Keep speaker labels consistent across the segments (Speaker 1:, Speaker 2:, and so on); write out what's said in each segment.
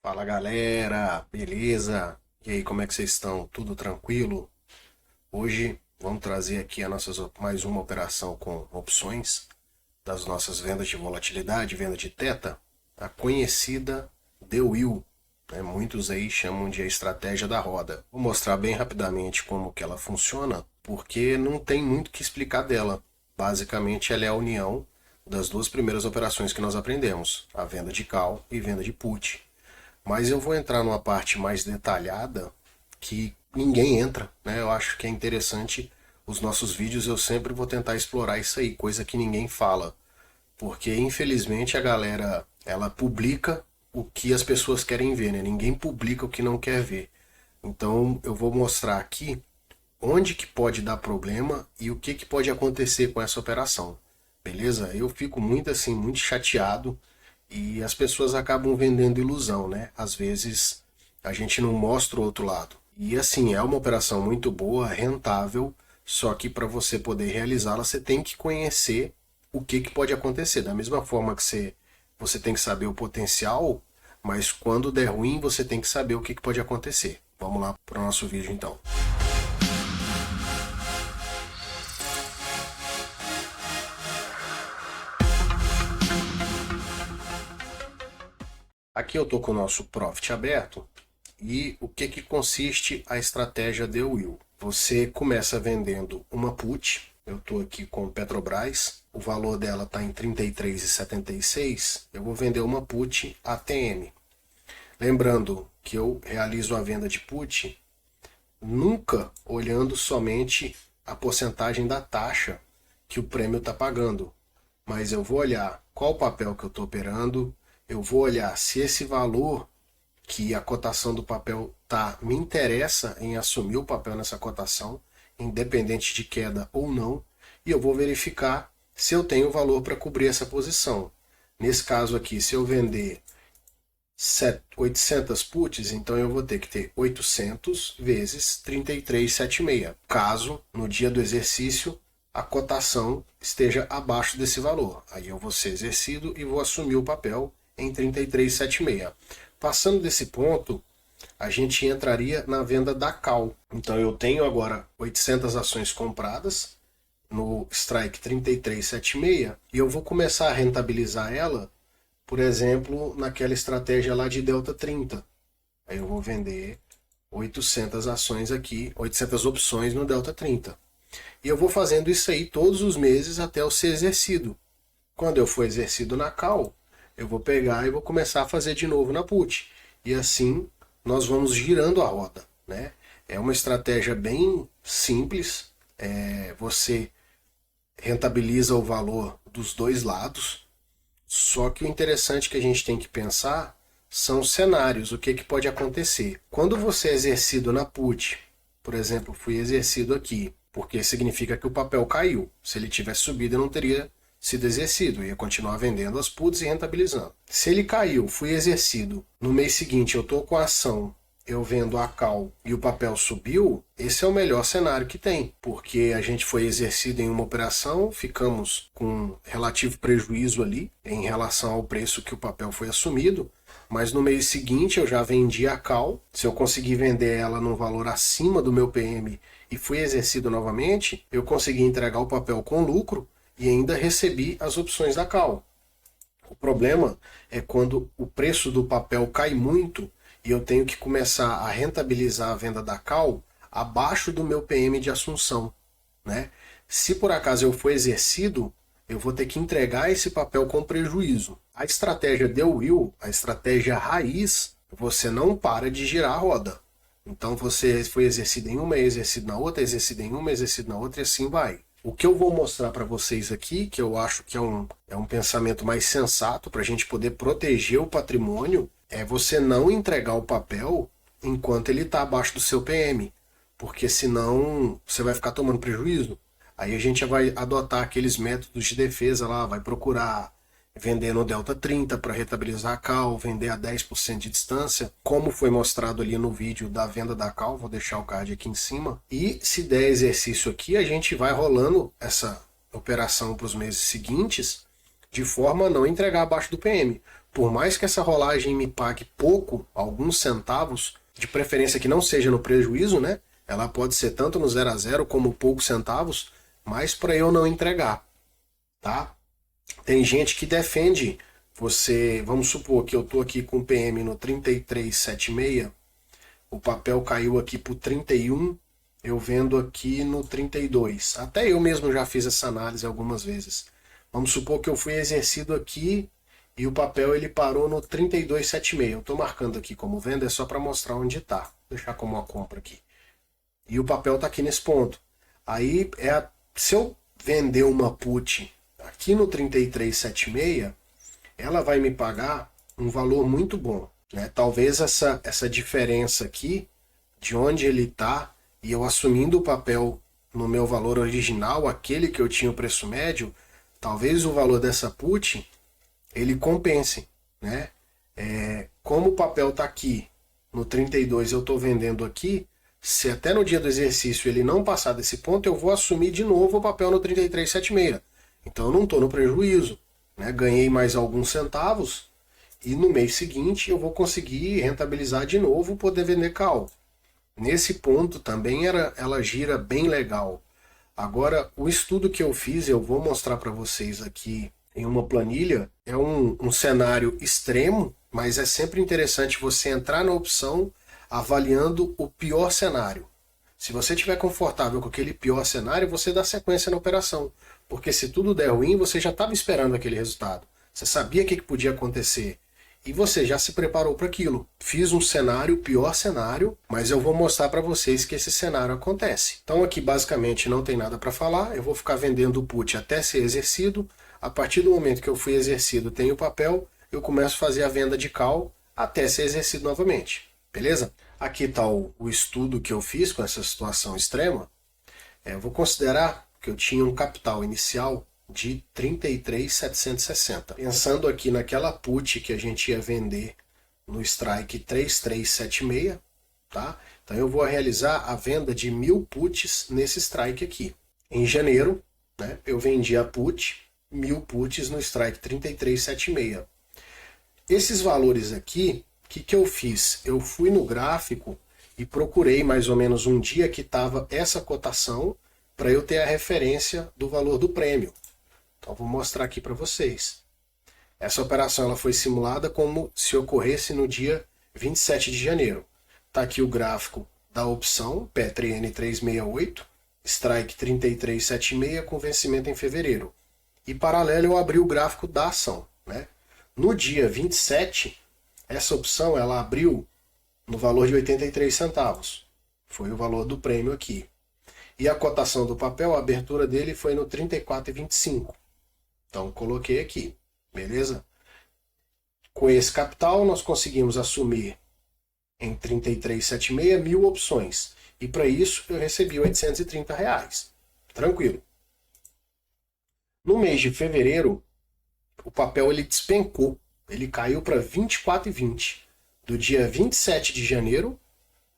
Speaker 1: Fala galera, beleza? E aí, como é que vocês estão? Tudo tranquilo? Hoje vamos trazer aqui mais uma operação com opções das nossas vendas de volatilidade, venda de teta, a conhecida The Wheel, né? Muitos aí chamam de a estratégia da roda. Vou mostrar bem rapidamente como que ela funciona, porque não tem muito o que explicar dela. Basicamente, ela é a união das duas primeiras operações que nós aprendemos, a venda de call e venda de put. Mas eu vou entrar numa parte mais detalhada que ninguém entra, né? Eu acho que é interessante os nossos vídeos, eu sempre vou tentar explorar isso aí, coisa que ninguém fala, porque infelizmente a galera ela publica o que as pessoas querem ver, né? Ninguém publica o que não quer ver. Então eu vou mostrar aqui onde que pode dar problema e o que que pode acontecer com essa operação. Beleza? Eu fico muito assim, muito chateado e as pessoas acabam vendendo ilusão, né? Às vezes a gente não mostra o outro lado. E assim, é uma operação muito boa, rentável, só que para você poder realizá-la, você tem que conhecer o que, que pode acontecer. Da mesma forma que você tem que saber o potencial, mas quando der ruim, você tem que saber o que, que pode acontecer. Vamos lá para o nosso vídeo então. Aqui eu estou com o nosso Profit aberto e o que, que consiste a estratégia The Wheel? Você começa vendendo uma put, eu estou aqui com Petrobras, o valor dela está em R$ 33,76, eu vou vender uma put ATM. Lembrando que eu realizo a venda de put nunca olhando somente a porcentagem da taxa que o prêmio está pagando, mas eu vou olhar qual papel que eu estou operando, eu vou olhar se esse valor que a cotação do papel tá me interessa em assumir o papel nessa cotação, independente de queda ou não, e eu vou verificar se eu tenho valor para cobrir essa posição. Nesse caso aqui, se eu vender 800 puts, então eu vou ter que ter 800 vezes 33,76, caso no dia do exercício a cotação esteja abaixo desse valor. Aí eu vou ser exercido e vou assumir o papel em 33,76. Passando desse ponto, a gente entraria na venda da call. Então eu tenho agora 800 ações compradas no strike 33,76 e eu vou começar a rentabilizar ela, por exemplo, naquela estratégia lá de Delta 30. Aí eu vou vender 800 ações aqui, 800 opções no Delta 30. E eu vou fazendo isso aí todos os meses até eu ser exercido. Quando eu for exercido na call, eu vou pegar e vou começar a fazer de novo na put. E assim nós vamos girando a roda, né? É uma estratégia bem simples. Você rentabiliza o valor dos dois lados. Só que o interessante que a gente tem que pensar são os cenários, o que, que pode acontecer. Quando você é exercido na put, por exemplo, fui exercido aqui, porque significa que o papel caiu. Se ele tivesse subido, eu não teria sido exercido, eu ia continuar vendendo as puts e rentabilizando. Se ele caiu, fui exercido, no mês seguinte eu estou com a ação, eu vendo a call e o papel subiu, esse é o melhor cenário que tem, porque a gente foi exercido em uma operação, ficamos com relativo prejuízo ali em relação ao preço que o papel foi assumido, mas no mês seguinte eu já vendi a call, se eu conseguir vender ela num valor acima do meu PM e fui exercido novamente, eu consegui entregar o papel com lucro e ainda recebi as opções da call. O problema é quando o preço do papel cai muito e eu tenho que começar a rentabilizar a venda da call abaixo do meu PM de assunção, né? Se por acaso eu for exercido, eu vou ter que entregar esse papel com prejuízo. A estratégia The Wheel, a estratégia raiz, você não para de girar a roda. Então você foi exercido em uma, exercido na outra, exercido em uma, exercido na outra e assim vai. O que eu vou mostrar para vocês aqui, que eu acho que é um pensamento mais sensato para a gente poder proteger o patrimônio, é você não entregar o papel enquanto ele está abaixo do seu PM, porque senão você vai ficar tomando prejuízo. Aí a gente vai adotar aqueles métodos de defesa lá, vai procurar vender no Delta 30 para rentabilizar a call, vender a 10% de distância, como foi mostrado ali no vídeo da venda da call, vou deixar o card aqui em cima. E se der exercício aqui, a gente vai rolando essa operação para os meses seguintes, de forma a não entregar abaixo do PM. Por mais que essa rolagem me pague pouco, alguns centavos, de preferência que não seja no prejuízo, né? Ela pode ser tanto no 0 a 0 como poucos centavos, mas para eu não entregar, tá? Tem gente que defende você, vamos supor que eu estou aqui com o PM no 33,76, o papel caiu aqui para o 31, eu vendo aqui no 32. Até eu mesmo já fiz essa análise algumas vezes. Vamos supor que eu fui exercido aqui e o papel ele parou no 32,76. Eu estou marcando aqui como venda, é só para mostrar onde está. Vou deixar como uma compra aqui. E o papel está aqui nesse ponto. Aí, se eu vender uma put aqui no 33,76, ela vai me pagar um valor muito bom, né? Talvez essa diferença aqui, de onde ele está, e eu assumindo o papel no meu valor original, aquele que eu tinha o preço médio, talvez o valor dessa put, ele compense, né? Como o papel está aqui no 32, eu estou vendendo aqui, se até no dia do exercício ele não passar desse ponto, eu vou assumir de novo o papel no 33,76. Então eu não estou no prejuízo, né? Ganhei mais alguns centavos e no mês seguinte eu vou conseguir rentabilizar de novo, poder vender call. Nesse ponto também ela gira bem legal. Agora, o estudo que eu fiz, eu vou mostrar para vocês aqui em uma planilha, é um cenário extremo, mas é sempre interessante você entrar na opção avaliando o pior cenário. Se você estiver confortável com aquele pior cenário, você dá sequência na operação. Porque se tudo der ruim, você já estava esperando aquele resultado. Você sabia o que podia acontecer. E você já se preparou para aquilo. Fiz um cenário, pior cenário, mas eu vou mostrar para vocês que esse cenário acontece. Então aqui basicamente não tem nada para falar. Eu vou ficar vendendo o put até ser exercido. A partir do momento que eu fui exercido, tenho o papel, eu começo a fazer a venda de call até ser exercido novamente. Beleza? Aqui está o estudo que eu fiz com essa situação extrema. Eu vou considerar que eu tinha um capital inicial de 33.760. Pensando aqui naquela put que a gente ia vender no strike 3376, tá? Então eu vou realizar a venda de 1.000 puts nesse strike aqui. Em janeiro, né, eu vendi a put, 1.000 puts no strike 3376. Esses valores aqui, o que eu fiz? Eu fui no gráfico e procurei mais ou menos um dia que estava essa cotação para eu ter a referência do valor do prêmio. Então vou mostrar aqui para vocês. Essa operação ela foi simulada como se ocorresse no dia 27 de janeiro. Está aqui o gráfico da opção P3N368, strike 3376 com vencimento em fevereiro. E paralelo eu abri o gráfico da ação, né? No dia 27, essa opção ela abriu no valor de 83 centavos. Foi o valor do prêmio aqui. E a cotação do papel, a abertura dele foi no 34,25. Então coloquei aqui, beleza? Com esse capital nós conseguimos assumir em 33,76 1.000 opções. E para isso eu recebi R$ 830. Tranquilo. No mês de fevereiro, o papel ele despencou. Ele caiu para 24,20. Do dia 27 de janeiro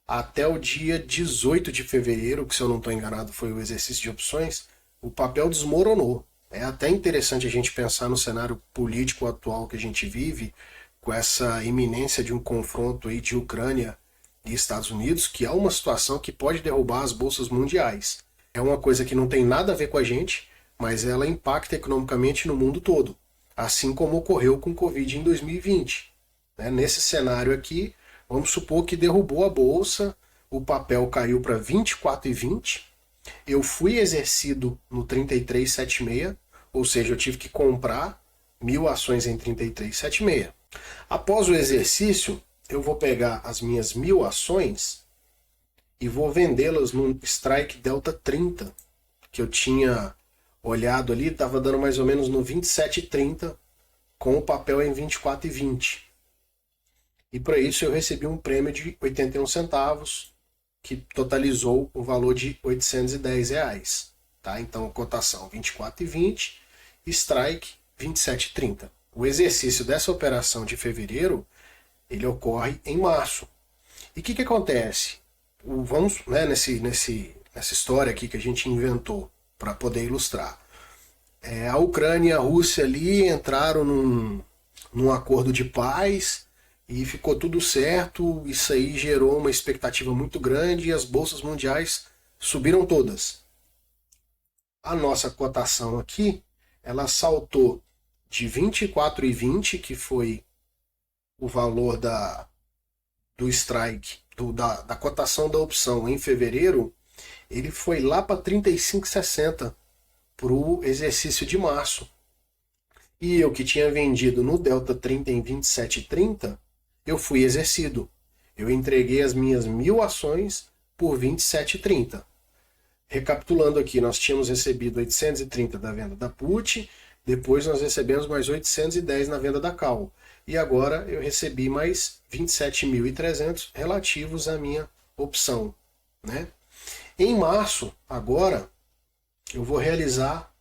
Speaker 1: até o dia 18 de fevereiro, que se eu não estou enganado foi o exercício de opções, o papel desmoronou. É até interessante a gente pensar no cenário político atual que a gente vive, com essa iminência de um confronto aí de Ucrânia e Estados Unidos, que é uma situação que pode derrubar as bolsas mundiais. É uma coisa que não tem nada a ver com a gente, mas ela impacta economicamente no mundo todo, assim como ocorreu com o Covid em 2020. Nesse cenário aqui, vamos supor que derrubou a bolsa, o papel caiu para 24,20, eu fui exercido no 33,76, ou seja, eu tive que comprar 1.000 ações em 33,76. Após o exercício, eu vou pegar as minhas 1.000 ações e vou vendê-las no strike delta 30, que eu tinha olhado ali, estava dando mais ou menos no 27,30, com o papel em 24,20. E para isso eu recebi um prêmio de 81 centavos, que totalizou o valor de R$ 810. Tá? Então, cotação 24,20, strike 27,30. O exercício dessa operação de fevereiro, ele ocorre em março. E o que acontece? Vamos, nessa história aqui que a gente inventou para poder ilustrar. A Ucrânia e a Rússia ali entraram num acordo de paz e ficou tudo certo. Isso aí gerou uma expectativa muito grande e as bolsas mundiais subiram todas. A nossa cotação aqui, ela saltou de 24,20, que foi o valor do strike, da cotação da opção em fevereiro, ele foi lá para 35,60 para o exercício de março. E eu que tinha vendido no Delta 30 em 27,30, eu fui exercido. Eu entreguei as minhas 1.000 ações por 27,30. Recapitulando aqui, nós tínhamos recebido 830 da venda da put, depois nós recebemos mais 810 na venda da call. E agora eu recebi mais 27.300 relativos à minha opção, né? Em março, agora, eu vou realizar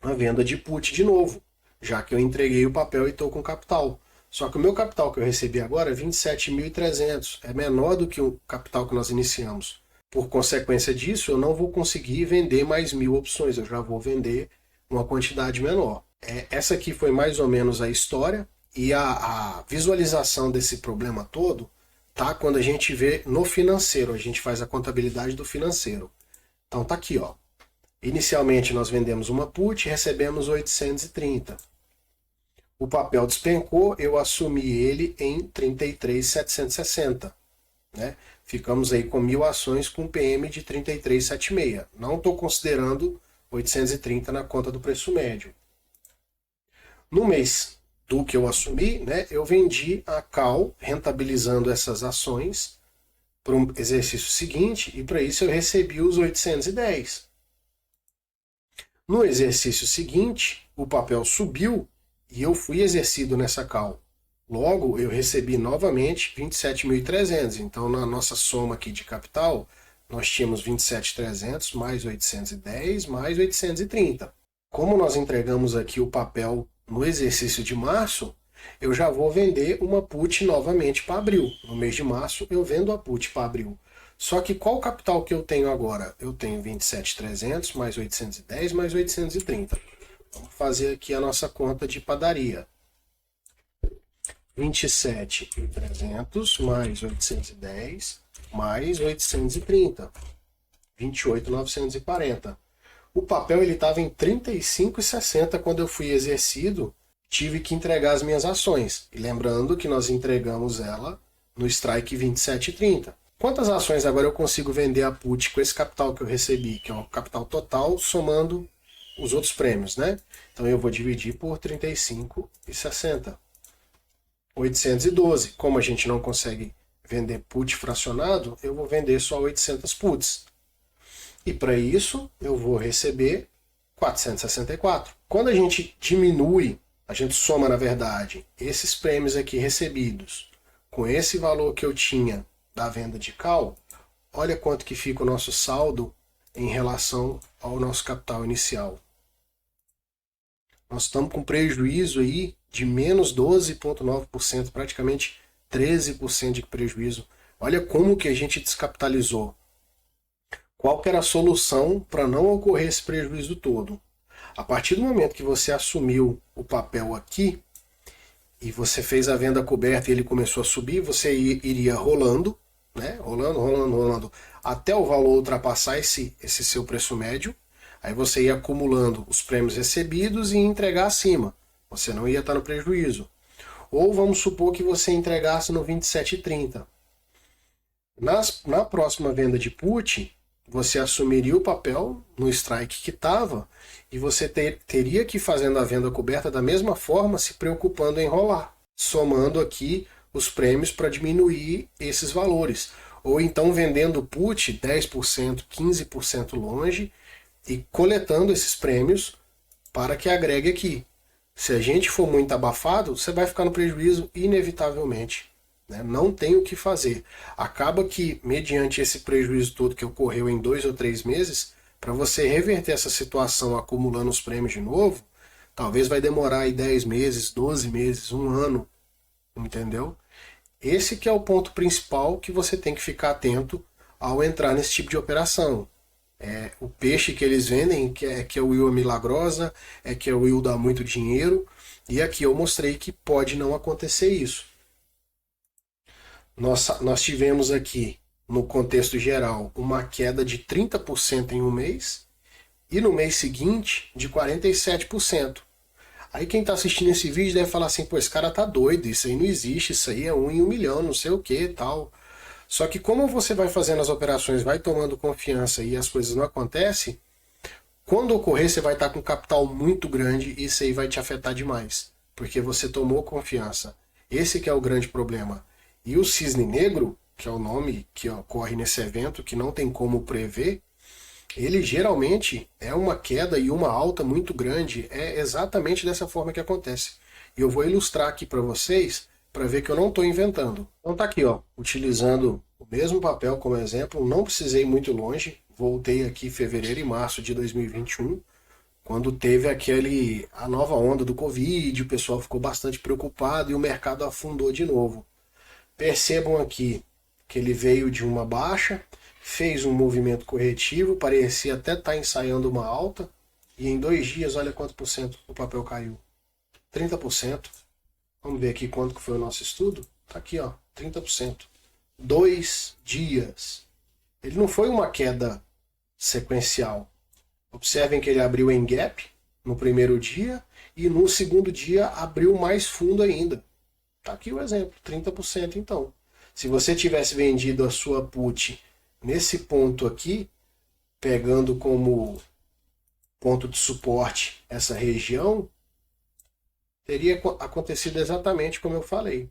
Speaker 1: a venda de put de novo, já que eu entreguei o papel e estou com capital. Só que o meu capital que eu recebi agora é 27.300, é menor do que o capital que nós iniciamos. Por consequência disso, eu não vou conseguir vender mais 1.000 opções, eu já vou vender uma quantidade menor. Essa aqui foi mais ou menos a história, e a visualização desse problema todo tá quando a gente vê no financeiro, a gente faz a contabilidade do financeiro. Então tá aqui, ó. Inicialmente nós vendemos uma put, recebemos 830. O papel despencou, eu assumi ele em 33.760, né? Ficamos aí com 1.000 ações com PM de 33,76. Não estou considerando 830 na conta do preço médio. No mês do que eu assumi, né, eu vendi a call, rentabilizando essas ações para um exercício seguinte, e para isso eu recebi os 810. No exercício seguinte, o papel subiu e eu fui exercido nessa call. Logo, eu recebi novamente 27.300. Então, na nossa soma aqui de capital, nós tínhamos 27.300 mais 810 mais 830. Como nós entregamos aqui o papel no exercício de março, eu já vou vender uma put novamente para abril. No mês de março, eu vendo a put para abril. Só que qual o capital que eu tenho agora? Eu tenho 27.300 mais 810 mais 830. Vamos fazer aqui a nossa conta de padaria. 27.300 mais 810 mais 830. 28.940. O papel ele estava em 35,60 quando eu fui exercido, tive que entregar as minhas ações. E lembrando que nós entregamos ela no strike 27,30. Quantas ações agora eu consigo vender a put com esse capital que eu recebi, que é o capital total, somando os outros prêmios, né? Então eu vou dividir por 35,60. 812. Como a gente não consegue vender put fracionado, eu vou vender só 800 puts. E para isso, eu vou receber 464. Quando a gente diminui, a gente soma, na verdade, esses prêmios aqui recebidos com esse valor que eu tinha da venda de call, olha quanto que fica o nosso saldo em relação ao nosso capital inicial. Nós estamos com prejuízo aí de menos 12,9%, praticamente 13% de prejuízo. Olha como que a gente descapitalizou. Qual que era a solução para não ocorrer esse prejuízo todo? A partir do momento que você assumiu o papel aqui e você fez a venda coberta e ele começou a subir, você iria rolando, né? Rolando, até o valor ultrapassar esse seu preço médio. Aí você ia acumulando os prêmios recebidos e ia entregar acima. Você não ia estar no prejuízo. Ou vamos supor que você entregasse no 27,30. Na próxima venda de put, você assumiria o papel no strike que estava e você teria que ir fazendo a venda coberta da mesma forma, se preocupando em rolar, somando aqui os prêmios para diminuir esses valores. Ou então vendendo put 10%, 15% longe e coletando esses prêmios para que agregue aqui. Se a gente for muito abafado, você vai ficar no prejuízo inevitavelmente. Né? Não tem o que fazer. Acaba que, mediante esse prejuízo todo que ocorreu em 2 ou 3 meses, para você reverter essa situação acumulando os prêmios de novo, talvez vai demorar aí 10 meses, 12 meses, 1 ano. Entendeu? Esse que é o ponto principal que você tem que ficar atento ao entrar nesse tipo de operação. O peixe que eles vendem, que é o Will Milagrosa, que é o Will dá muito dinheiro, E aqui eu mostrei que pode não acontecer isso. Nós tivemos aqui, no contexto geral, uma queda de 30% em um mês e no mês seguinte de 47%. Aí quem está assistindo esse vídeo deve falar assim, pô, esse cara tá doido, isso aí não existe, isso aí é 1 em 1 milhão, não sei o que tal. Só que como você vai fazendo as operações, vai tomando confiança e as coisas não acontecem, quando ocorrer você vai estar com um capital muito grande e isso aí vai te afetar demais, porque você tomou confiança. Esse que é o grande problema. E o cisne negro, que é o nome que ocorre nesse evento, que não tem como prever, ele geralmente é uma queda e uma alta muito grande. É exatamente dessa forma que acontece. E eu vou ilustrar aqui para vocês, para ver que eu não estou inventando. Então tá aqui, ó, utilizando o mesmo papel como exemplo, não precisei ir muito longe, voltei aqui em fevereiro e março de 2021, quando teve a nova onda do Covid, o pessoal ficou bastante preocupado e o mercado afundou de novo. Percebam aqui que ele veio de uma baixa, fez um movimento corretivo, parecia até estar ensaiando uma alta, e em 2 dias, olha quanto por cento o papel caiu. 30%. Vamos ver aqui quanto que foi o nosso estudo. Tá aqui, ó, 30%. 2 dias. Ele não foi uma queda sequencial. Observem que ele abriu em gap no primeiro dia e no segundo dia abriu mais fundo ainda. Tá aqui o exemplo, 30% então. Se você tivesse vendido a sua put nesse ponto aqui, pegando como ponto de suporte essa região, teria acontecido exatamente como eu falei.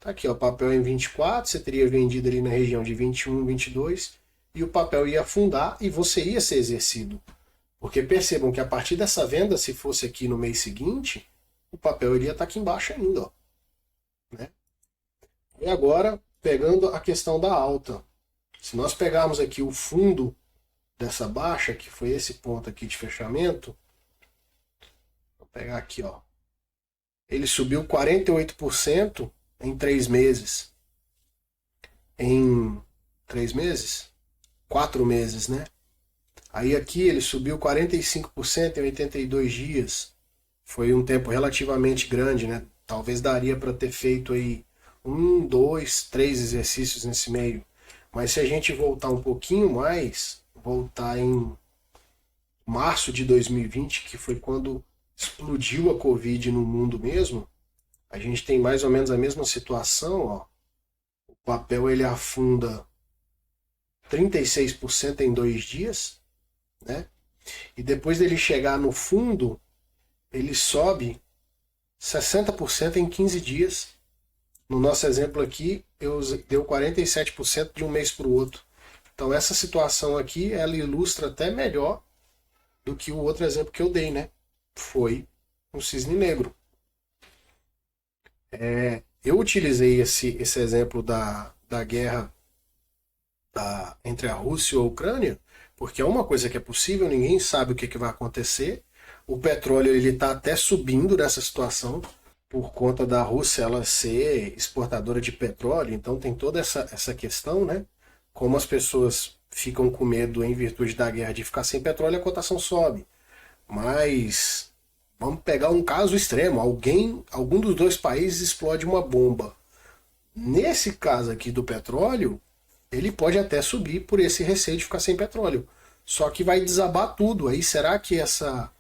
Speaker 1: Tá aqui, ó, papel em 24, você teria vendido ali na região de 21, 22, e o papel ia afundar e você ia ser exercido. Porque percebam que a partir dessa venda, se fosse aqui no mês seguinte, o papel iria estar aqui embaixo ainda, ó, né? E agora, pegando a questão da alta. Se nós pegarmos aqui o fundo dessa baixa, que foi esse ponto aqui de fechamento, vou pegar aqui, ó. Ele subiu 48% em 3 meses. Em 3 meses? 4 meses, né? Aí aqui ele subiu 45% em 82 dias. Foi um tempo relativamente grande, né? Talvez daria para ter feito aí 1, 2, 3 exercícios nesse meio. Mas se a gente voltar um pouquinho mais, voltar em março de 2020, que foi quando explodiu a Covid no mundo mesmo, a gente tem mais ou menos a mesma situação, ó. O papel ele afunda 36% em 2 dias, né? E depois dele chegar no fundo, ele sobe 60% em 15 dias. No nosso exemplo aqui, deu 47% de um mês para o outro. Então essa situação aqui, ela ilustra até melhor do que o outro exemplo que eu dei, né? Foi um cisne negro. Eu utilizei esse exemplo da guerra entre a Rússia e a Ucrânia, porque é uma coisa que é possível, ninguém sabe o que vai acontecer. O petróleo ele está até subindo nessa situação, por conta da Rússia ela ser exportadora de petróleo, então tem toda essa questão, né? Como as pessoas ficam com medo em virtude da guerra de ficar sem petróleo, a cotação sobe. Mas vamos pegar um caso extremo, algum dos dois países explode uma bomba. Nesse caso aqui do petróleo, ele pode até subir por esse receio de ficar sem petróleo. Só que vai desabar tudo. Aí será que essa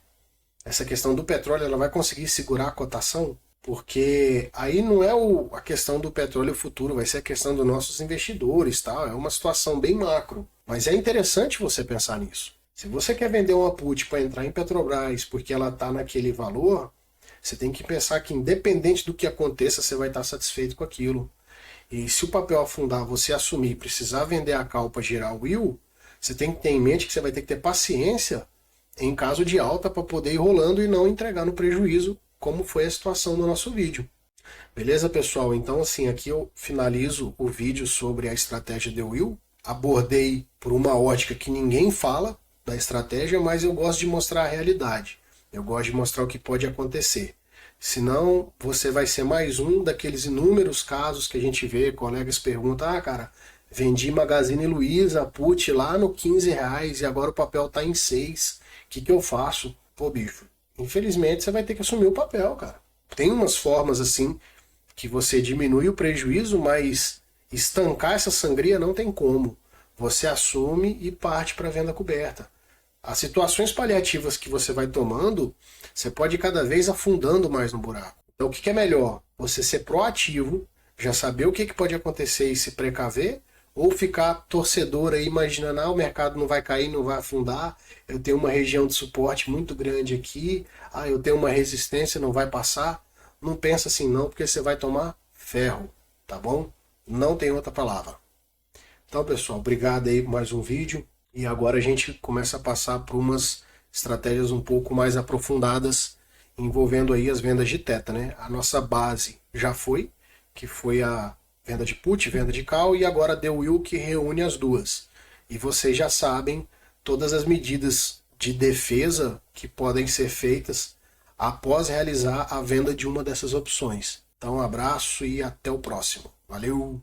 Speaker 1: questão do petróleo ela vai conseguir segurar a cotação? Porque aí não é a questão do petróleo futuro, vai ser a questão dos nossos investidores, tá? É uma situação bem macro. Mas é interessante você pensar nisso. Se você quer vender uma put para entrar em Petrobras porque ela está naquele valor, você tem que pensar que independente do que aconteça, você vai estar satisfeito com aquilo. E se o papel afundar, você assumir, precisar vender a call para gerar o will, você tem que ter em mente que você vai ter que ter paciência em caso de alta para poder ir rolando e não entregar no prejuízo, como foi a situação do nosso vídeo. Beleza, pessoal? Então, assim, aqui eu finalizo o vídeo sobre a estratégia de will. Abordei por uma ótica que ninguém fala da estratégia, mas eu gosto de mostrar a realidade. Eu gosto de mostrar o que pode acontecer. Senão, você vai ser mais um daqueles inúmeros casos que a gente vê, colegas perguntam, cara, vendi Magazine Luiza, put lá no R$ 15 e agora o papel tá em 6, o que eu faço? Pô, bicho, infelizmente você vai ter que assumir o papel, cara. Tem umas formas assim que você diminui o prejuízo, mas estancar essa sangria não tem como. Você assume e parte para a venda coberta. As situações paliativas que você vai tomando, você pode ir cada vez afundando mais no buraco. Então o que é melhor? Você ser proativo, já saber o que pode acontecer e se precaver, ou ficar torcedor aí imaginando, o mercado não vai cair, não vai afundar, eu tenho uma região de suporte muito grande aqui, eu tenho uma resistência, não vai passar. Não pensa assim não, porque você vai tomar ferro, tá bom? Não tem outra palavra. Então, pessoal, obrigado aí por mais um vídeo. E agora a gente começa a passar por umas estratégias um pouco mais aprofundadas, envolvendo aí as vendas de teta, né? A nossa base já foi, que foi a venda de put, venda de call, e agora a The Will, que reúne as duas. E vocês já sabem todas as medidas de defesa que podem ser feitas após realizar a venda de uma dessas opções. Então, um abraço e até o próximo. Valeu!